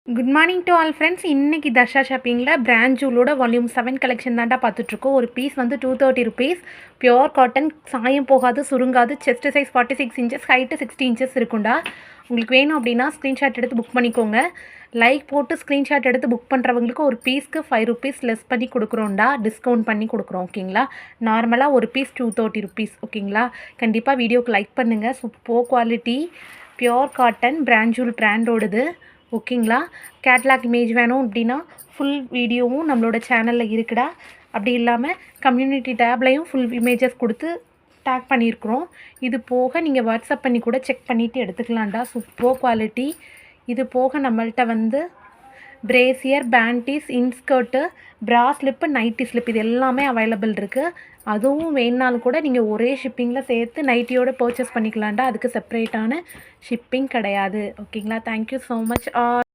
Good morning to all friends. இன்றைக்கி Darsha ஷாப்பிங்கில் brand ஜூலோட volume 7 collection தான்டா பார்த்துட்ருக்கோம். ஒரு பீஸ் வந்து 230 ருபீஸ். பியோர் காட்டன், சாயம் போகாது, சுருங்காது. Chest size 46 inches, height 60 inches இருக்கும்டா. உங்களுக்கு வேணும் அப்படின்னா ஸ்க்ரீன்ஷாட் எடுத்து புக் பண்ணிக்கோங்க. லைக் போட்டு ஸ்க்ரீன்ஷாட் எடுத்து புக் பண்ணுறவங்களுக்கு ஒரு பீஸ்க்கு 5 ருபீஸ் லெஸ் பண்ணி கொடுக்குறோம்டா. டிஸ்கவுண்ட் பண்ணி கொடுக்குறோம், ஓகேங்களா. நார்மலாக ஒரு பீஸ் 230 ருபீஸ், ஓகேங்களா. கண்டிப்பாக வீடியோக்கு லைக் பண்ணுங்கள். Super quality pure cotton brand ஜூல் பிராண்டோடது, ஓகேங்களா. கேட்லாக் இமேஜ் வேணும் அப்படின்னா ஃபுல் வீடியோவும் நம்மளோட சேனலில் இருக்குடா. அப்படி இல்லாமல் கம்யூனிட்டி டேப்லையும் ஃபுல் இமேஜஸ் கொடுத்து டேக் பண்ணியிருக்கிறோம். இது போக நீங்கள் வாட்ஸ்அப் பண்ணி கூட செக் பண்ணிவிட்டு எடுத்துக்கலாம்டா. Super quality. இது போக நம்மள்கிட்ட வந்து பிரேசியர், பேண்டீஸ், இன்ஸ்கர்ட்டு, ப்ரா ஸ்லிப்பு, நைட்டி ஸ்லிப் இது எல்லாமே அவைலபிள் இருக்குது. அதுவும் வேணுனாலும் கூட நீங்கள் ஒரே ஷிப்பிங்கில் சேர்த்து நைட்டியோடு பர்ச்சேஸ் பண்ணிக்கலாம்டா. அதுக்கு செப்பரேட்டான ஷிப்பிங் கிடையாது, ஓகேங்களா. Thank you so much.